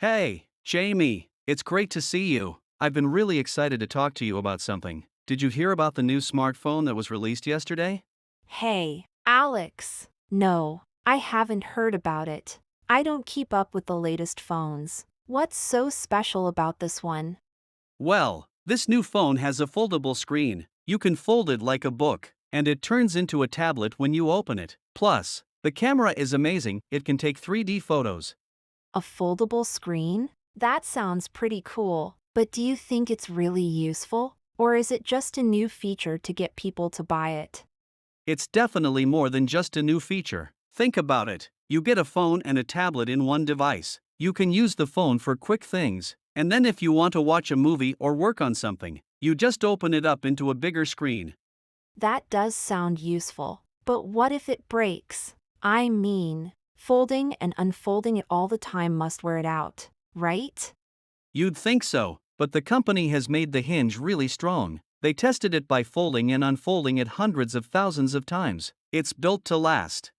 Hey, Jamie, it's great to see you. I've been really excited to talk to you about something. Did you hear about the new smartphone that was released yesterday? Hey, Alex. No, I haven't heard about it. I don't keep up with the latest phones. What's so special about this one? Well, this new phone has a foldable screen. You can fold it like a book, and it turns into a tablet when you open it. Plus, the camera is amazing, it can take 3D photos. A foldable screen? That sounds pretty cool, but do you think it's really useful? Or is it just a new feature to get people to buy it? It's definitely more than just a new feature. Think about it. You get a phone and a tablet in one device. You can use the phone for quick things, and then if you want to watch a movie or work on something, you just open it up into a bigger screen. That does sound useful, but what if it breaks? I mean, folding and unfolding it all the time must wear it out, right? You'd think so, but the company has made the hinge really strong. They tested it by folding and unfolding it hundreds of thousands of times. It's built to last.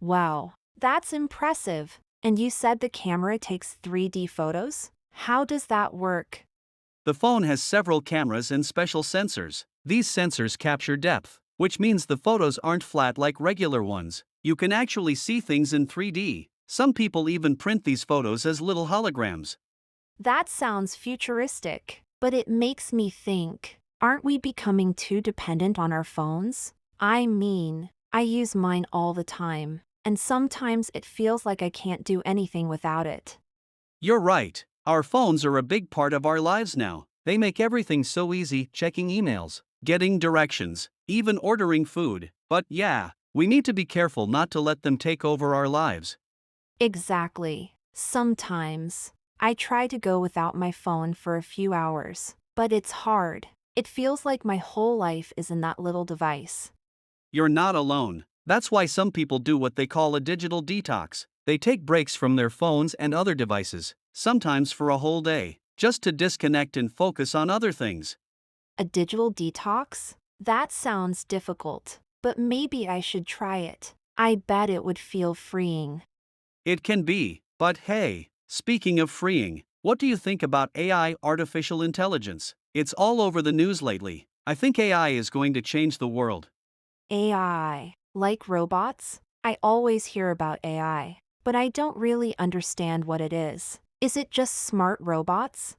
Wow, that's impressive. And you said the camera takes 3D photos? How does that work? The phone has several cameras and special sensors. These sensors capture depth, which means the photos aren't flat like regular ones. You can actually see things in 3D. Some people even print these photos as little holograms. That sounds futuristic, but it makes me think, aren't we becoming too dependent on our phones? I mean, I use mine all the time, and sometimes it feels like I can't do anything without it. You're right. Our phones are a big part of our lives now. They make everything so easy, checking emails, getting directions, even ordering food. But yeah, we need to be careful not to let them take over our lives. Exactly. Sometimes, I try to go without my phone for a few hours, but it's hard. It feels like my whole life is in that little device. You're not alone. That's why some people do what they call a digital detox. They take breaks from their phones and other devices, sometimes for a whole day, just to disconnect and focus on other things. A digital detox? That sounds difficult, but maybe I should try it. I bet it would feel freeing. It can be, but hey, speaking of freeing, what do you think about AI, artificial intelligence? It's all over the news lately. I think AI is going to change the world. AI. Like robots? I always hear about AI, but I don't really understand what it is. Is it just smart robots?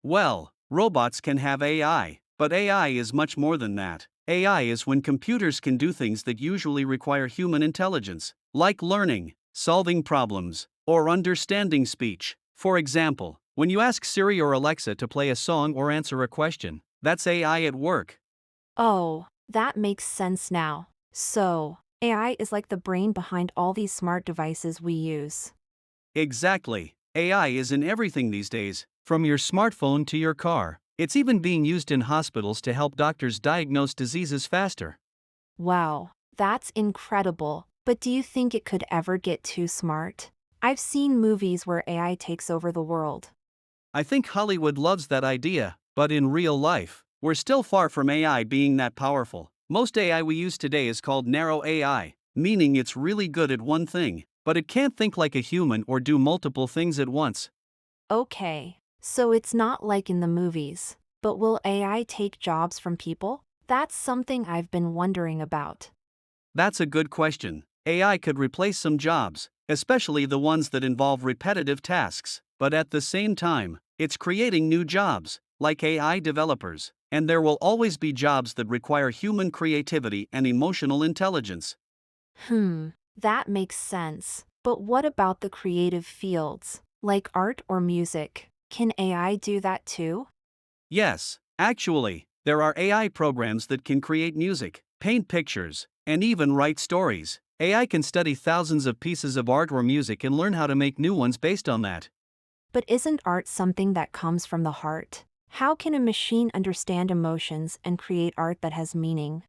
Well, robots can have AI, but AI is much more than that. AI is when computers can do things that usually require human intelligence, like learning, solving problems, or understanding speech. For example, when you ask Siri or Alexa to play a song or answer a question, that's AI at work. Oh, that makes sense now. So, AI is like the brain behind all these smart devices we use. Exactly. AI is in everything these days, from your smartphone to your car. It's even being used in hospitals to help doctors diagnose diseases faster. Wow, that's incredible. But do you think it could ever get too smart? I've seen movies where AI takes over the world. I think Hollywood loves that idea, but in real life, we're still far from AI being that powerful. Most AI we use today is called narrow AI, meaning it's really good at one thing, but it can't think like a human or do multiple things at once. Okay, so it's not like in the movies. But will AI take jobs from people? That's something I've been wondering about. That's a good question. AI could replace some jobs, especially the ones that involve repetitive tasks, but at the same time, it's creating new jobs, like AI developers, and there will always be jobs that require human creativity and emotional intelligence. Hmm, that makes sense. But what about the creative fields, like art or music? Can AI do that too? Yes, actually, there are AI programs that can create music, paint pictures, and even write stories. AI can study thousands of pieces of art or music and learn how to make new ones based on that. But isn't art something that comes from the heart? How can a machine understand emotions and create art that has meaning?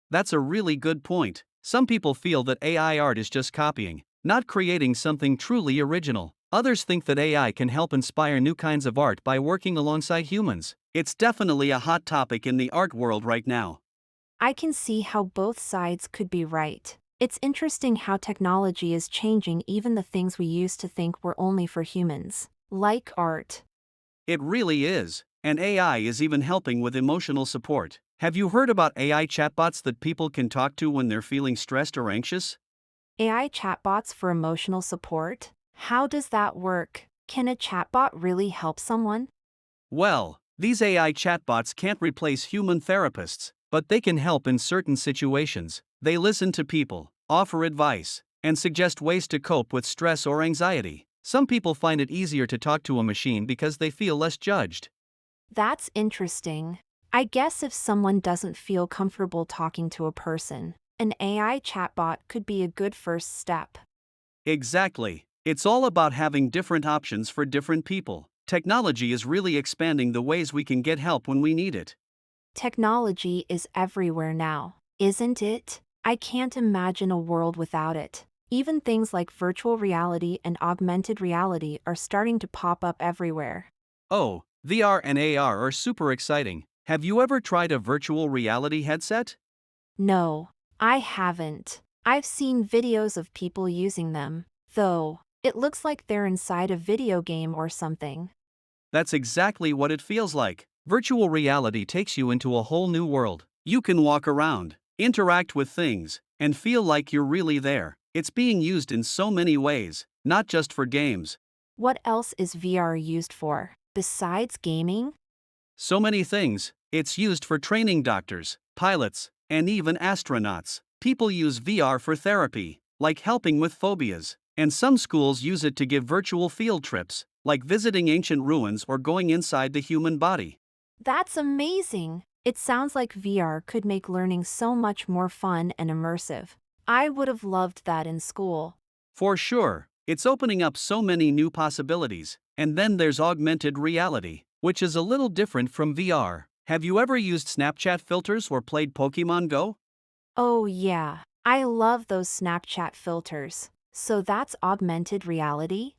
That's a really good point. Some people feel that AI art is just copying, not creating something truly original. Others think that AI can help inspire new kinds of art by working alongside humans. It's definitely a hot topic in the art world right now. I can see how both sides could be right. It's interesting how technology is changing even the things we used to think were only for humans. Like art. It really is. And AI is even helping with emotional support. Have you heard about AI chatbots that people can talk to when they're feeling stressed or anxious? AI chatbots for emotional support? How does that work? Can a chatbot really help someone? Well, these AI chatbots can't replace human therapists, but they can help in certain situations. They listen to people, offer advice, and suggest ways to cope with stress or anxiety. Some people find it easier to talk to a machine because they feel less judged. That's interesting. I guess if someone doesn't feel comfortable talking to a person, an AI chatbot could be a good first step. Exactly. It's all about having different options for different people. Technology is really expanding the ways we can get help when we need it. Technology is everywhere now, isn't it? I can't imagine a world without it. Even things like virtual reality and augmented reality are starting to pop up everywhere. Oh, VR and AR are super exciting. Have you ever tried a virtual reality headset? No, I haven't. I've seen videos of people using them, though. It looks like they're inside a video game or something. That's exactly what it feels like. Virtual reality takes you into a whole new world. You can walk around, interact with things, and feel like you're really there. It's being used in so many ways, not just for games. What else is VR used for, besides gaming? So many things. It's used for training doctors, pilots, and even astronauts. People use VR for therapy, like helping with phobias. And some schools use it to give virtual field trips, like visiting ancient ruins or going inside the human body. That's amazing! It sounds like VR could make learning so much more fun and immersive. I would have loved that in school. For sure, it's opening up so many new possibilities. And then there's augmented reality, which is a little different from VR. Have you ever used Snapchat filters or played Pokemon Go? Oh yeah, I love those Snapchat filters. So that's augmented reality?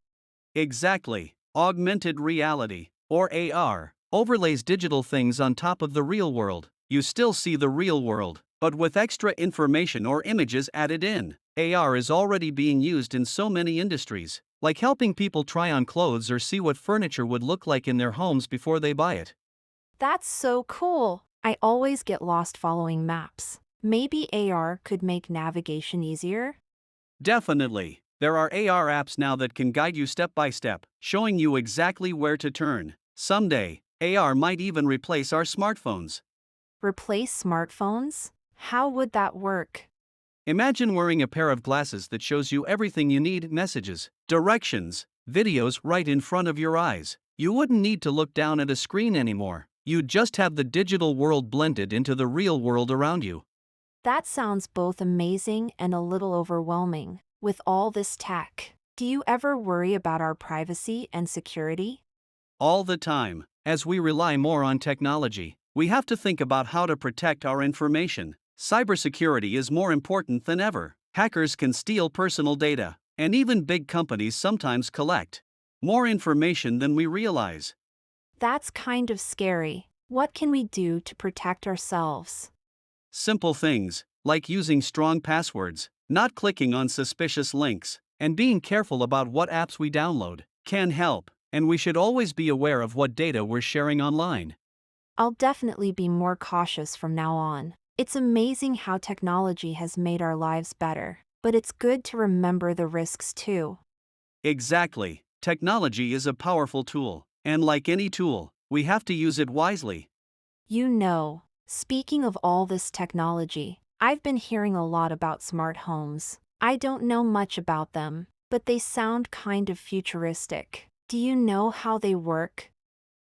Exactly. Augmented reality, or AR, overlays digital things on top of the real world. You still see the real world, but with extra information or images added in. AR is already being used in so many industries, like helping people try on clothes or see what furniture would look like in their homes before they buy it. That's so cool! I always get lost following maps. Maybe AR could make navigation easier? Definitely. There are AR apps now that can guide you step by step, showing you exactly where to turn. Someday, AR might even replace our smartphones. Replace smartphones? How would that work? Imagine wearing a pair of glasses that shows you everything you need: messages, directions, videos right in front of your eyes. You wouldn't need to look down at a screen anymore. You'd just have the digital world blended into the real world around you. That sounds both amazing and a little overwhelming. With all this tech, do you ever worry about our privacy and security? All the time, as we rely more on technology, we have to think about how to protect our information. Cybersecurity is more important than ever. Hackers can steal personal data, and even big companies sometimes collect more information than we realize. That's kind of scary. What can we do to protect ourselves? Simple things, like using strong passwords, not clicking on suspicious links, and being careful about what apps we download, can help, and we should always be aware of what data we're sharing online. I'll definitely be more cautious from now on. It's amazing how technology has made our lives better, but it's good to remember the risks too. Exactly. Technology is a powerful tool, and like any tool, we have to use it wisely. Speaking of all this technology, I've been hearing a lot about smart homes. I don't know much about them, but they sound kind of futuristic. Do you know how they work?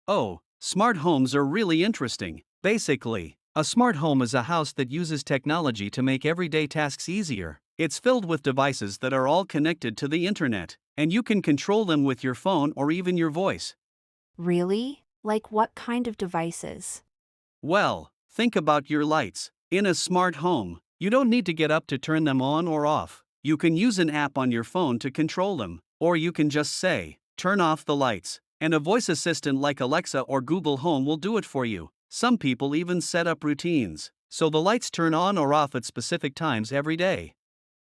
Oh, smart homes are really interesting. Basically, a smart home is a house that uses technology to make everyday tasks easier. It's filled with devices that are all connected to the internet, and you can control them with your phone or even your voice. Really? Like what kind of devices? Well, think about your lights. In a smart home, you don't need to get up to turn them on or off. You can use an app on your phone to control them, or you can just say, "Turn off the lights," and a voice assistant like Alexa or Google Home will do it for you. Some people even set up routines, so the lights turn on or off at specific times every day.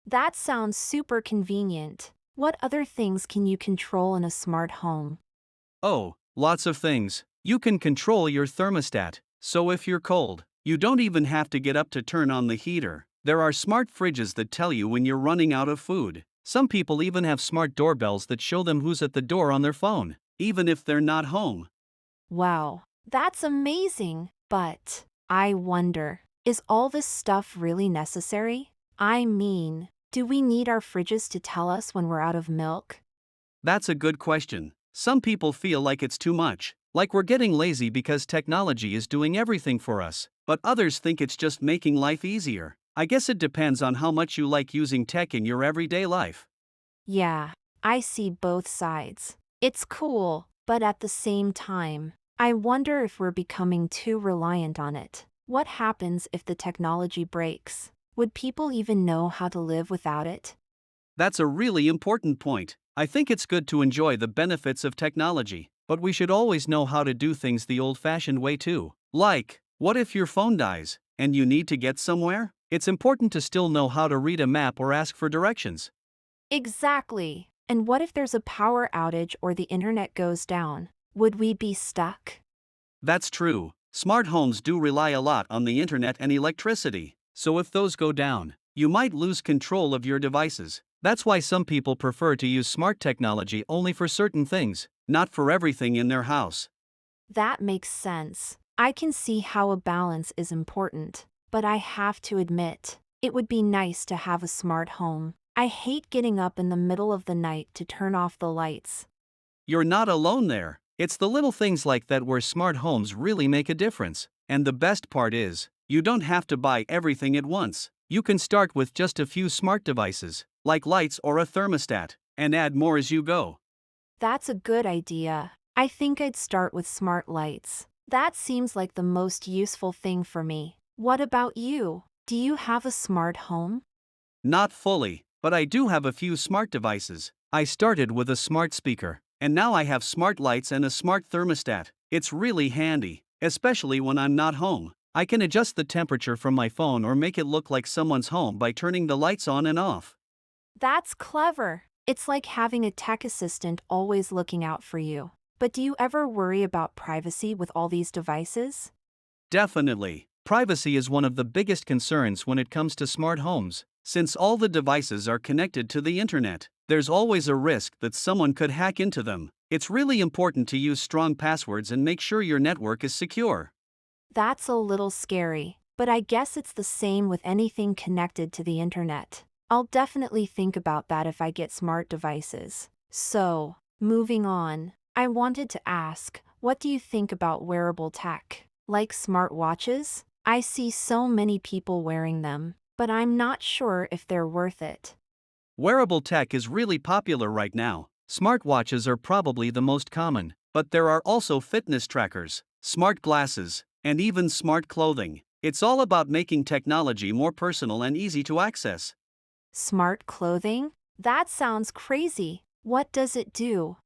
That sounds super convenient. What other things can you control in a smart home? Oh, lots of things. You can control your thermostat, so if you're cold, you don't even have to get up to turn on the heater. There are smart fridges that tell you when you're running out of food. Some people even have smart doorbells that show them who's at the door on their phone, even if they're not home. Wow, that's amazing. But I wonder, is all this stuff really necessary? I mean, do we need our fridges to tell us when we're out of milk? That's a good question. Some people feel like it's too much, like we're getting lazy because technology is doing everything for us, but others think it's just making life easier. I guess it depends on how much you like using tech in your everyday life. Yeah, I see both sides. It's cool, but at the same time, I wonder if we're becoming too reliant on it. What happens if the technology breaks? Would people even know how to live without it? That's a really important point. I think it's good to enjoy the benefits of technology, but we should always know how to do things the old fashioned way too. Like, what if your phone dies and you need to get somewhere? It's important to still know how to read a map or ask for directions. Exactly. And what if there's a power outage or the internet goes down? Would we be stuck? That's true. Smart homes do rely a lot on the internet and electricity, so if those go down, you might lose control of your devices. That's why some people prefer to use smart technology only for certain things, not for everything in their house. That makes sense. I can see how a balance is important, but I have to admit, it would be nice to have a smart home. I hate getting up in the middle of the night to turn off the lights. You're not alone there. It's the little things like that where smart homes really make a difference. And the best part is, you don't have to buy everything at once. You can start with just a few smart devices, like lights or a thermostat, and add more as you go. That's a good idea. I think I'd start with smart lights. That seems like the most useful thing for me. What about you? Do you have a smart home? Not fully, but I do have a few smart devices. I started with a smart speaker, and now I have smart lights and a smart thermostat. It's really handy, especially when I'm not home. I can adjust the temperature from my phone or make it look like someone's home by turning the lights on and off. That's clever. It's like having a tech assistant always looking out for you. But do you ever worry about privacy with all these devices? Definitely. Privacy is one of the biggest concerns when it comes to smart homes. Since all the devices are connected to the internet, there's always a risk that someone could hack into them. It's really important to use strong passwords and make sure your network is secure. That's a little scary, but I guess it's the same with anything connected to the internet. I'll definitely think about that if I get smart devices. So, moving on, I wanted to ask, what do you think about wearable tech? Like smartwatches? I see so many people wearing them, but I'm not sure if they're worth it. Wearable tech is really popular right now. Smartwatches are probably the most common, but there are also fitness trackers, smart glasses, and even smart clothing. It's all about making technology more personal and easy to access. Smart clothing? That sounds crazy. What does it do?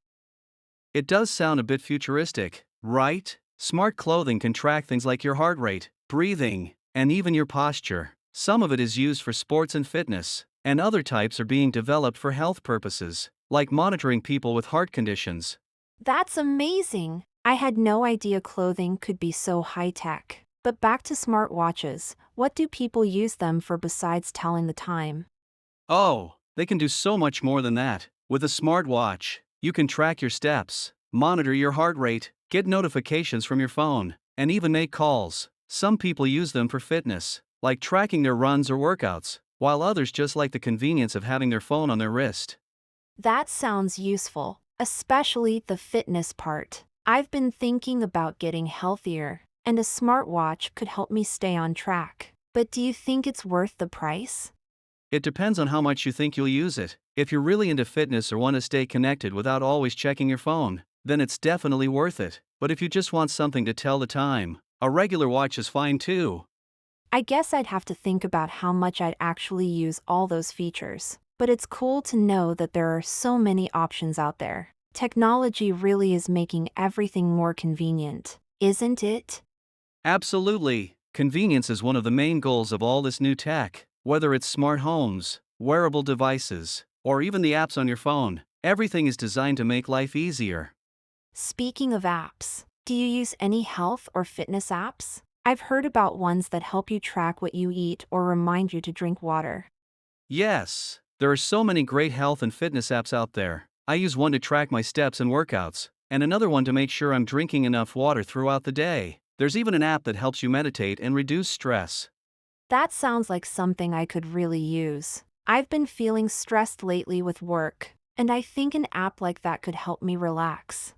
It does sound a bit futuristic, right? Smart clothing can track things like your heart rate, breathing, and even your posture. Some of it is used for sports and fitness, and other types are being developed for health purposes, like monitoring people with heart conditions. That's amazing. I had no idea clothing could be so high-tech. But back to smartwatches, what do people use them for besides telling the time? Oh, they can do so much more than that. With a smartwatch, you can track your steps, monitor your heart rate, get notifications from your phone, and even make calls. Some people use them for fitness, like tracking their runs or workouts, while others just like the convenience of having their phone on their wrist. That sounds useful, especially the fitness part. I've been thinking about getting healthier, and a smartwatch could help me stay on track. But do you think it's worth the price? It depends on how much you think you'll use it. If you're really into fitness or want to stay connected without always checking your phone, then it's definitely worth it. But if you just want something to tell the time, a regular watch is fine too. I guess I'd have to think about how much I'd actually use all those features. But it's cool to know that there are so many options out there. Technology really is making everything more convenient, isn't it? Absolutely. Convenience is one of the main goals of all this new tech. Whether it's smart homes, wearable devices, or even the apps on your phone, everything is designed to make life easier. Speaking of apps, do you use any health or fitness apps? I've heard about ones that help you track what you eat or remind you to drink water. Yes, there are so many great health and fitness apps out there. I use one to track my steps and workouts, and another one to make sure I'm drinking enough water throughout the day. There's even an app that helps you meditate and reduce stress. That sounds like something I could really use. I've been feeling stressed lately with work, and I think an app like that could help me relax.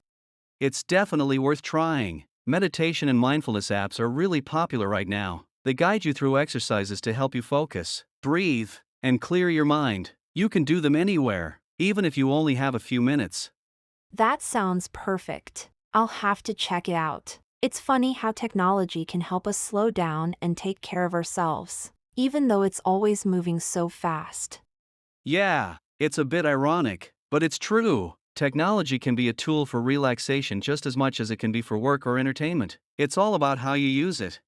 It's definitely worth trying. Meditation and mindfulness apps are really popular right now. They guide you through exercises to help you focus, breathe, and clear your mind. You can do them anywhere, even if you only have a few minutes. That sounds perfect. I'll have to check it out. It's funny how technology can help us slow down and take care of ourselves, even though it's always moving so fast. Yeah, it's a bit ironic, but it's true. Technology can be a tool for relaxation just as much as it can be for work or entertainment. It's all about how you use it.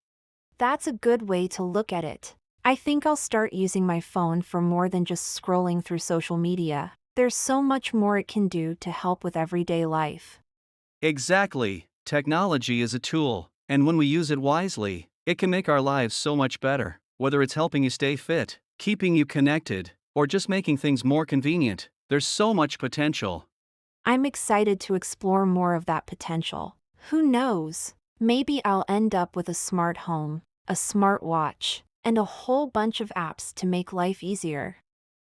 That's a good way to look at it. I think I'll start using my phone for more than just scrolling through social media. There's so much more it can do to help with everyday life. Exactly. Technology is a tool, and when we use it wisely, it can make our lives so much better. Whether it's helping you stay fit, keeping you connected, or just making things more convenient, there's so much potential. I'm excited to explore more of that potential. Who knows? Maybe I'll end up with a smart home, a smart watch, and a whole bunch of apps to make life easier.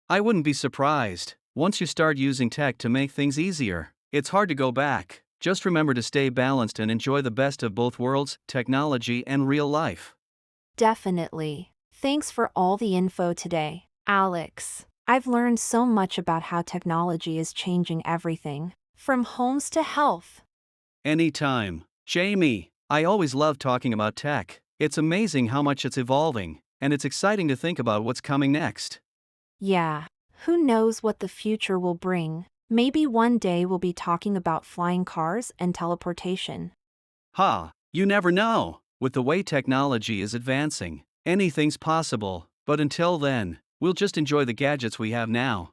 I wouldn't be surprised. Once you start using tech to make things easier, it's hard to go back. Just remember to stay balanced and enjoy the best of both worlds, technology and real life. Definitely. Thanks for all the info today, Alex. I've learned so much about how technology is changing everything, from homes to health. Anytime. Jamie, I always love talking about tech. It's amazing how much it's evolving, and it's exciting to think about what's coming next. Yeah, who knows what the future will bring? Maybe one day we'll be talking about flying cars and teleportation. Ha, you never know. With the way technology is advancing, anything's possible, but until then, we'll just enjoy the gadgets we have now.